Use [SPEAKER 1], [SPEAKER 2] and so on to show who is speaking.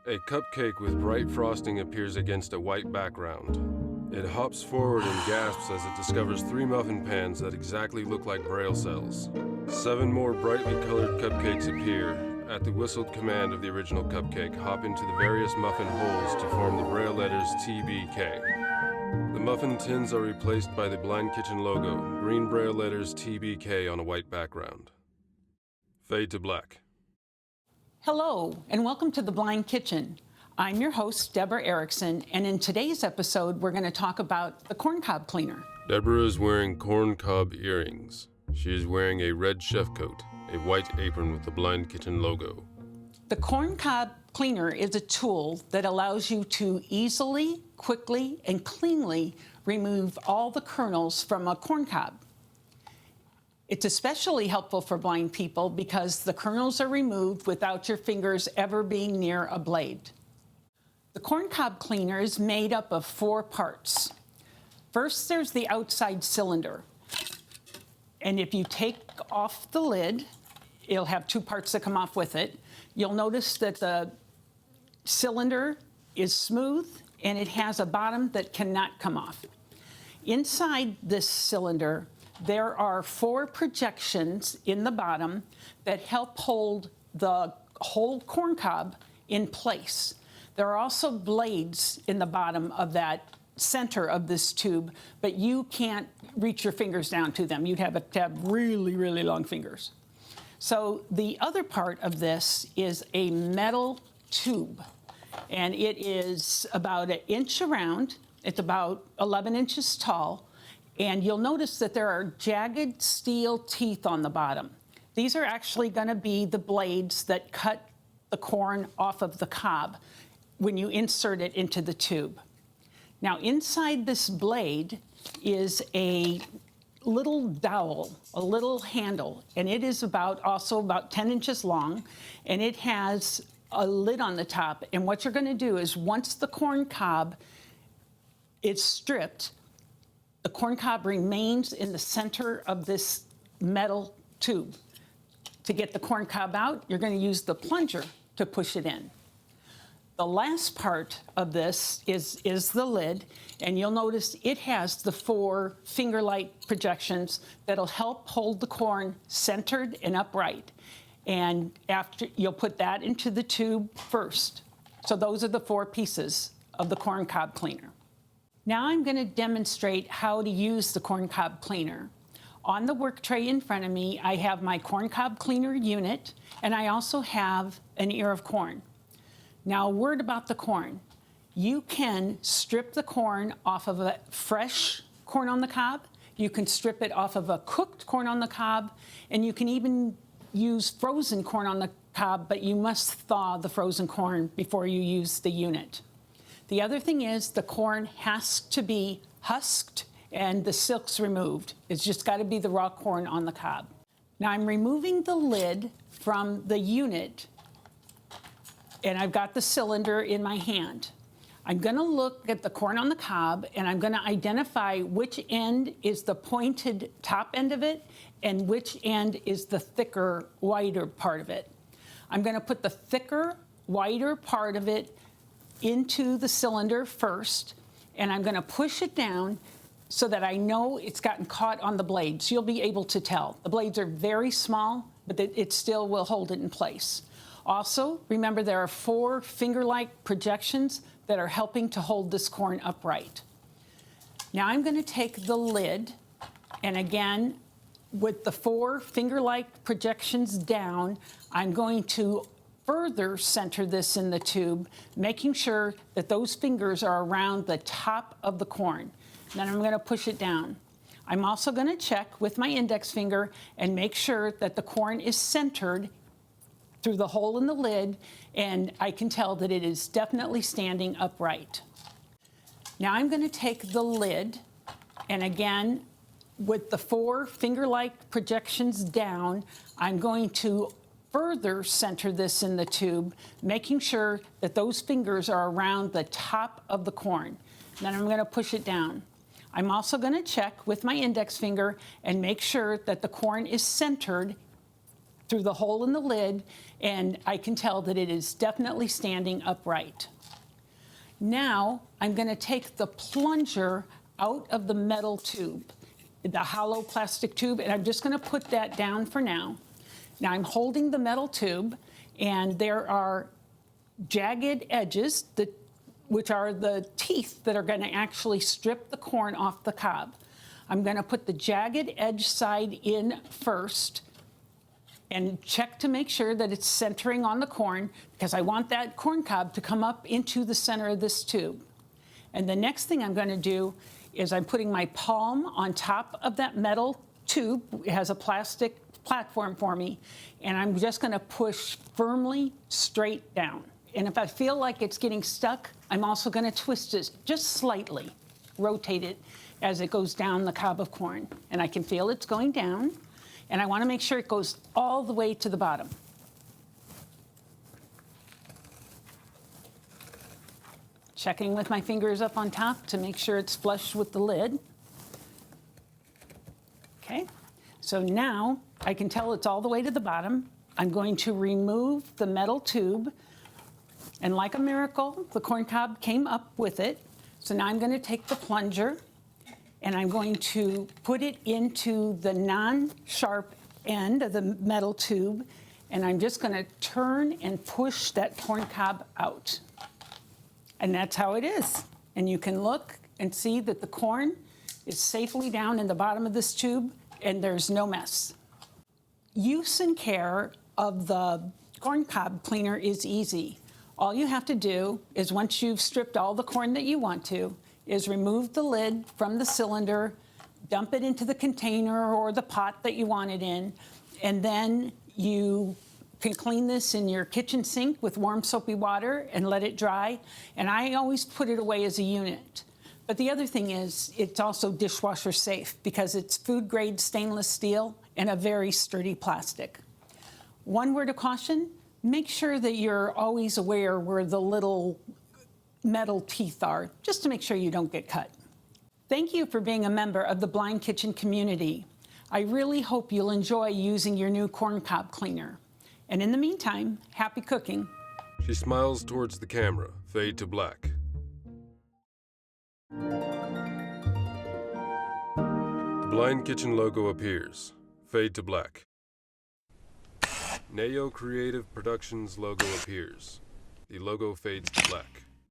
[SPEAKER 1] A cupcake with bright frosting appears against a white background. It hops forward and gasps as it discovers 3 muffin pans that exactly look like braille cells. 7 more brightly colored cupcakes appear. At the whistled command of the original cupcake, hop into the various muffin holes to form the braille letters TBK. The muffin tins are replaced by the Blind Kitchen logo, green braille letters TBK on a white background. Fade to black.
[SPEAKER 2] Hello, and welcome to The Blind Kitchen. I'm your host, Deborah Erickson, and in today's episode, we're going to talk about the corn cob cleaner.
[SPEAKER 1] Deborah is wearing corn cob earrings. She is wearing a red chef coat, a white apron with the Blind Kitchen logo.
[SPEAKER 2] The corn cob cleaner is a tool that allows you to easily, quickly, and cleanly remove all the kernels from a corn cob. It's especially helpful for blind people because the kernels are removed without your fingers ever being near a blade. The corn cob cleaner is made up of 4 parts. First, there's the outside cylinder. And if you take off the lid, it'll have 2 parts that come off with it. You'll notice that the cylinder is smooth and it has a bottom that cannot come off. Inside this cylinder, there are 4 projections in the bottom that help hold the whole corn cob in place. There are also blades in the bottom of that center of this tube, but you can't reach your fingers down to them. You'd have to have really, really long fingers. So the other part of this is a metal tube, and it is about 1 inch around. It's about 11 inches tall, and you'll notice that there are jagged steel teeth on the bottom. These are actually going to be the blades that cut the corn off of the cob when you insert it into the tube. Now, inside this blade is a little dowel, a little handle, and it is also about 10 inches long, and it has a lid on the top. And what you're going to do is once the corn cob is stripped, the corn cob remains in the center of this metal tube. To get the corn cob out, you're going to use the plunger to push it in. The last part of this is the lid, and you'll notice it has the 4 finger-like projections that'll help hold the corn centered and upright. And after, you'll put that into the tube first. So those are the 4 pieces of the corn cob cleaner. Now I'm going to demonstrate how to use the corn cob cleaner. On the work tray in front of me, I have my corn cob cleaner unit, and I also have an ear of corn. Now, a word about the corn. You can strip the corn off of a fresh corn on the cob. You can strip it off of a cooked corn on the cob, and you can even use frozen corn on the cob, but you must thaw the frozen corn before you use the unit. The other thing is the corn has to be husked and the silks removed. It's just got to be the raw corn on the cob. Now I'm removing the lid from the unit, and I've got the cylinder in my hand. I'm going to look at the corn on the cob, and I'm going to identify which end is the pointed top end of it and which end is the thicker, wider part of it. I'm going to put the thicker, wider part of it into the cylinder first, and I'm going to push it down so that I know it's gotten caught on the blades. You'll be able to tell. The blades are very small, but it still will hold it in place. Also, remember there are 4 finger-like projections that are helping to hold this corn upright. Now I'm going to take the lid, and again, with the 4 finger-like projections down, I'm going to further center this in the tube, making sure that those fingers are around the top of the corn. Then I'm going to push it down. I'm also going to check with my index finger and make sure that the corn is centered through the hole in the lid, and I can tell that it is definitely standing upright. Now I'm going to take the lid, and again, with the 4 finger-like projections down, I'm going to further center this in the tube, making sure that those fingers are around the top of the corn. Then I'm going to push it down. I'm also going to check with my index finger and make sure that the corn is centered through the hole in the lid, and I can tell that it is definitely standing upright. Now I'm going to take the plunger out of the metal tube, the hollow plastic tube, and I'm just going to put that down for now. Now I'm holding the metal tube, and there are jagged edges, which are the teeth that are going to actually strip the corn off the cob. I'm going to put the jagged edge side in first and check to make sure that it's centering on the corn, because I want that corn cob to come up into the center of this tube. And the next thing I'm going to do is I'm putting my palm on top of that metal tube. It has a plastic platform for me, and I'm just going to push firmly straight down. And if I feel like it's getting stuck, I'm also going to twist it just slightly, rotate it as it goes down the cob of corn. And I can feel it's going down, and I want to make sure it goes all the way to the bottom. Checking with my fingers up on top to make sure it's flush with the lid. Okay, so now I can tell it's all the way to the bottom. I'm going to remove the metal tube, and like a miracle, the corn cob came up with it. So now I'm going to take the plunger, and I'm going to put it into the non-sharp end of the metal tube, and I'm just going to turn and push that corn cob out. And that's how it is. And you can look and see that the corn is safely down in the bottom of this tube, and there's no mess. Use and care of the corn cob cleaner is easy. All you have to do is, once you've stripped all the corn that you want to, is remove the lid from the cylinder, dump it into the container or the pot that you want it in, and then you can clean this in your kitchen sink with warm soapy water and let it dry. And I always put it away as a unit. But the other thing is, it's also dishwasher safe because it's food grade stainless steel and a very sturdy plastic. One word of caution, make sure that you're always aware where the little metal teeth are, just to make sure you don't get cut. Thank you for being a member of the Blind Kitchen community. I really hope you'll enjoy using your new corn cob cleaner. And in the meantime, happy cooking.
[SPEAKER 1] She smiles towards the camera. Fade to black. The Blind Kitchen logo appears. Fade to black. Neo Creative Productions logo appears. The logo fades to black.